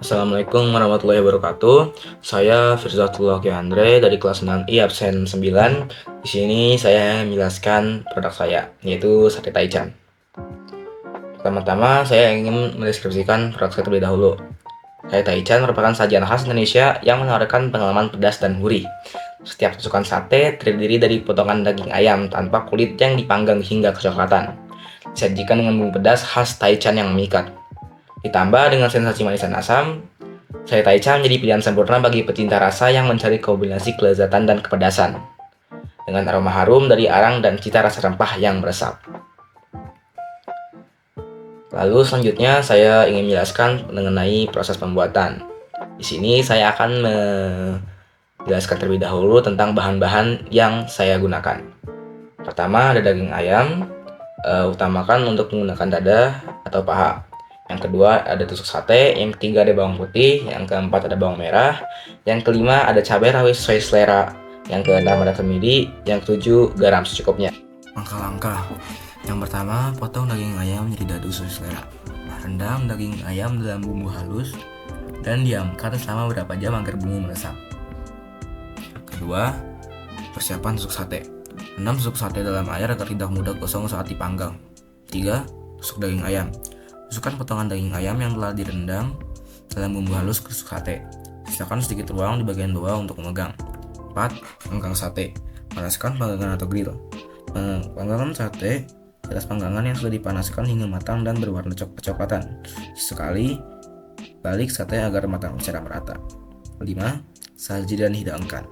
Assalamualaikum warahmatullahi wabarakatuh. Saya Firzatullah Andre dari kelas 6I absen 9. Di sini saya menjelaskan produk saya, yaitu sate taichan. Pertama-tama saya ingin mendeskripsikan produk saya terlebih dahulu. Sate taichan merupakan sajian khas Indonesia yang menawarkan pengalaman pedas dan gurih. Setiap tusukan sate terdiri dari potongan daging ayam tanpa kulit yang dipanggang hingga kecoklatan. Disajikan dengan bumbu pedas khas taichan yang memikat. Ditambah dengan sensasi manis dan asam, sate taichan menjadi pilihan sempurna bagi pecinta rasa yang mencari kombinasi kelezatan dan kepedasan. Dengan aroma harum dari arang dan cita rasa rempah yang meresap. Lalu selanjutnya saya ingin menjelaskan mengenai proses pembuatan. Di sini saya akan menjelaskan terlebih dahulu tentang bahan-bahan yang saya gunakan. Pertama ada daging ayam, utamakan untuk menggunakan dada atau paha. Yang kedua ada tusuk sate, yang ketiga ada bawang putih, yang keempat ada bawang merah, yang kelima ada cabai rawit sesuai selera, yang keenam ada kemiri, yang ketujuh garam secukupnya. Langkah-langkah. Yang pertama, potong daging ayam menjadi dadu sesuai selera. Rendam daging ayam dalam bumbu halus dan diamkan selama beberapa jam agar bumbu meresap. Kedua, persiapan tusuk sate. Rendam tusuk sate dalam air agar tidak mudah gosong saat dipanggang. 3. Tusuk daging ayam. Masukkan potongan daging ayam yang telah direndam dalam bumbu halus ke tusuk sate. Sisakan sedikit ruang di bagian bawah untuk memegang. 4. Panggang sate. Panaskan panggangan atau grill. Panggangan sate di atas panggangan yang sudah dipanaskan hingga matang dan berwarna kecoklatan. Sekali balik sate agar matang secara merata. 5. Saji dan hidangkan.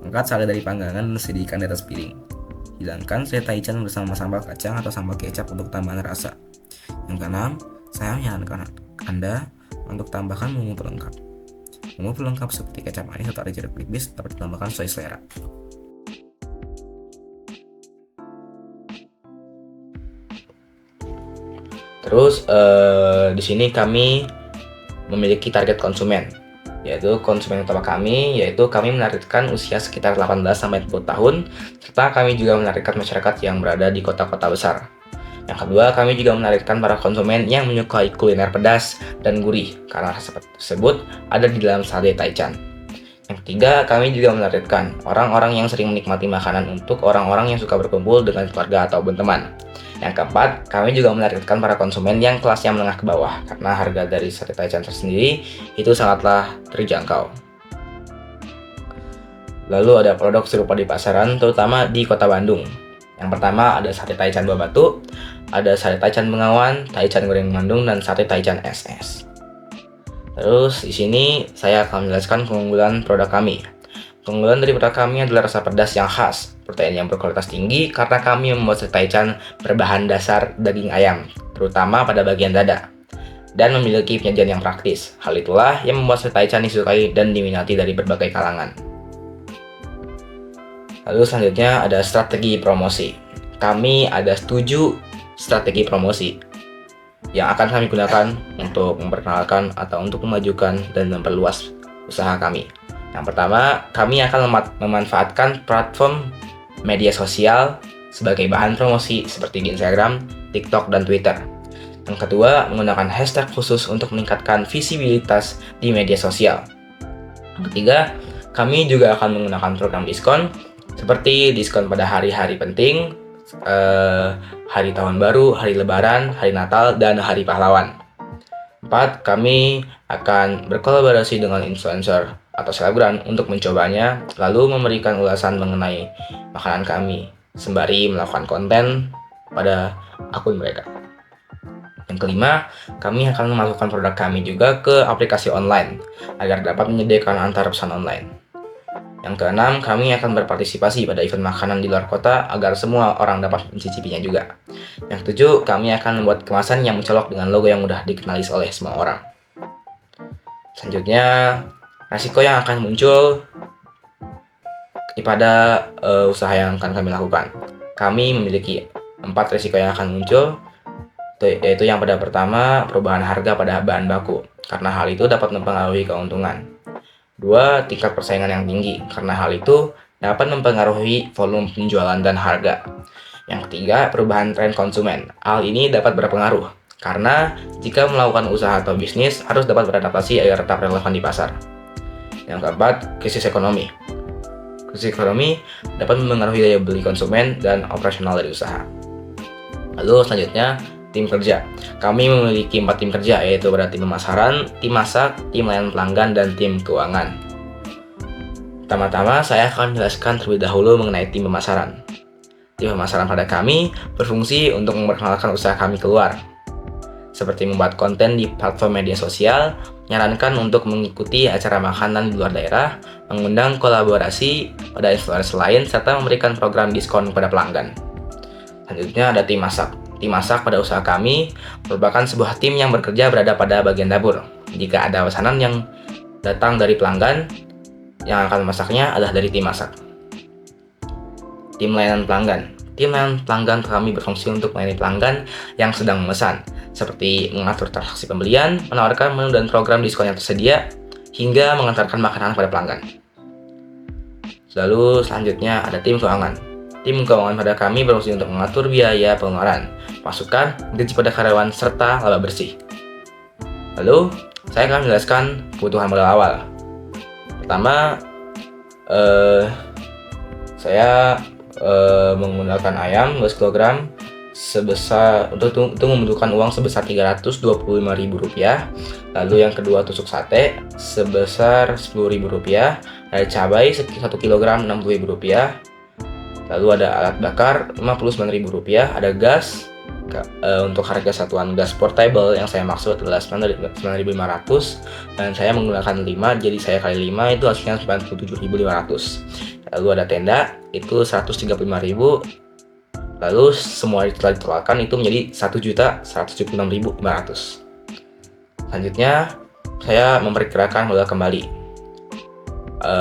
Angkat sate dari panggangan dan sediakan di atas piring. Hidangkan sate taichan bersama sambal kacang atau sambal kecap untuk tambahan rasa. Yang keenam, saya menyarankan Anda untuk tambahkan bumbu pelengkap. Bumbu pelengkap seperti kecap manis atau jeruk nipis dapat ditambahkan sesuai selera. Terus di sini kami memiliki target konsumen, yaitu konsumen utama kami, yaitu kami menargetkan usia sekitar 18-20 tahun, serta kami juga menargetkan masyarakat yang berada di kota-kota besar. Yang kedua, kami juga menargetkan para konsumen yang menyukai kuliner pedas dan gurih, karena rasa tersebut ada di dalam sate taichan. Yang ketiga, kami juga menargetkan orang-orang yang sering menikmati makanan untuk orang-orang yang suka berkumpul dengan keluarga ataupun teman. Yang keempat, kami juga menargetkan para konsumen yang kelasnya menengah ke bawah, karena harga dari sate taichan tersendiri itu sangatlah terjangkau. Lalu ada produk serupa di pasaran, terutama di kota Bandung. Yang pertama ada sate taichan Buah Batu, ada sate taichan Bengawan, taichan goreng Bandung, dan sate taichan SS. Terus di sini saya akan menjelaskan keunggulan produk kami. Keunggulan dari produk kami adalah rasa pedas yang khas, protein yang berkualitas tinggi karena kami membuat sate taichan berbahan dasar daging ayam, terutama pada bagian dada, dan memiliki penyajian yang praktis. Hal itulah yang membuat sate taichan disukai dan diminati dari berbagai kalangan. Lalu selanjutnya ada strategi promosi. Kami ada 7 strategi promosi yang akan kami gunakan untuk memperkenalkan atau untuk memajukan dan memperluas usaha kami. Yang pertama, kami akan memanfaatkan platform media sosial sebagai bahan promosi seperti di Instagram, TikTok, dan Twitter. Yang kedua, menggunakan hashtag khusus untuk meningkatkan visibilitas di media sosial. Yang ketiga, kami juga akan menggunakan program diskon seperti diskon pada hari-hari penting, hari tahun baru, hari lebaran, hari natal, dan hari pahlawan. 4. Kami akan berkolaborasi dengan influencer atau selebgram untuk mencobanya, lalu memberikan ulasan mengenai makanan kami, sembari melakukan konten pada akun mereka. Yang kelima, kami akan memasukkan produk kami juga ke aplikasi online, agar dapat menyediakan antar pesan online. Yang keenam, kami akan berpartisipasi pada event makanan di luar kota agar semua orang dapat mencicipinya juga. Yang ketujuh, kami akan membuat kemasan yang mencolok dengan logo yang mudah dikenali oleh semua orang. Selanjutnya, resiko yang akan muncul pada usaha yang akan kami lakukan. Kami memiliki 4 resiko yang akan muncul, yaitu yang pada pertama, perubahan harga pada bahan baku, karena hal itu dapat mempengaruhi keuntungan. 2. Tingkat persaingan yang tinggi, karena hal itu dapat mempengaruhi volume penjualan dan harga. Yang ketiga, perubahan tren konsumen. Hal ini dapat berpengaruh Karena jika melakukan usaha atau bisnis harus dapat beradaptasi agar tetap relevan di pasar. Yang keempat, krisis ekonomi. Krisis ekonomi dapat mempengaruhi daya beli konsumen dan operasional dari usaha. Lalu selanjutnya, tim kerja. Kami memiliki 4 tim kerja, yaitu pada tim pemasaran, tim masak, tim layanan pelanggan, dan tim keuangan. Pertama-tama, saya akan menjelaskan terlebih dahulu mengenai tim pemasaran. Tim pemasaran pada kami berfungsi untuk memperkenalkan usaha kami keluar, seperti membuat konten di platform media sosial, menyarankan untuk mengikuti acara makanan di luar daerah, mengundang kolaborasi pada influencer lain, serta memberikan program diskon kepada pelanggan. Selanjutnya ada tim masak. Tim masak pada usaha kami merupakan sebuah tim yang bekerja berada pada bagian dapur. Jika ada pesanan yang datang dari pelanggan, yang akan memasaknya adalah dari tim masak. Tim layanan pelanggan. Tim layanan pelanggan kami berfungsi untuk melayani pelanggan yang sedang memesan, seperti mengatur transaksi pembelian, menawarkan menu dan program diskon yang tersedia, hingga mengantarkan makanan pada pelanggan. Lalu selanjutnya ada tim keuangan. Tim keuangan pada kami berfungsi untuk mengatur biaya pengeluaran, masukan, gaji pada karyawan, serta laba bersih. Lalu, saya akan menjelaskan kebutuhan modal awal. Pertama, saya menggunakan ayam 12 kg sebesar untuk membutuhkan uang sebesar Rp325.000. Lalu yang kedua, tusuk sate sebesar Rp10.000. Ada cabai 1 kg Rp60.000. Lalu ada alat bakar Rp59.000. Ada gas untuk harga satuan gas portable yang saya maksud adalah 9.500, dan saya menggunakan 5, jadi saya kali 5 itu hasilnya 97.500. Lalu ada tenda itu 135.000. Lalu semua telah ditotalkan itu menjadi 1.176.500. Selanjutnya saya memperkirakan modal kembali.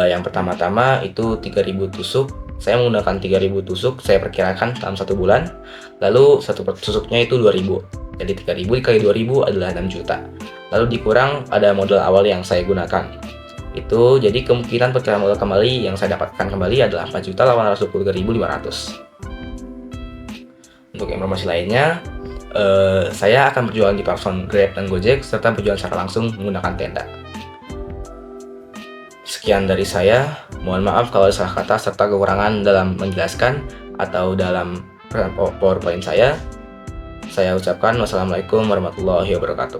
Yang pertama-tama itu 3.000 tusuk. Saya menggunakan 3.000 tusuk, saya perkirakan dalam 1 bulan. Lalu satu tusuknya itu 2.000. Jadi 3.000 dikali 2.000 adalah 6 juta. Lalu dikurang ada modal awal yang saya gunakan. Itu jadi kemungkinan perkiraan modal kembali yang saya dapatkan kembali adalah 4.823.500. Untuk informasi lainnya, saya akan berjualan di platform Grab dan Gojek serta berjualan secara langsung menggunakan tenda. Sekian dari saya, mohon maaf kalau ada salah kata serta kekurangan dalam menjelaskan atau dalam PowerPoint saya. Saya ucapkan wassalamualaikum warahmatullahi wabarakatuh.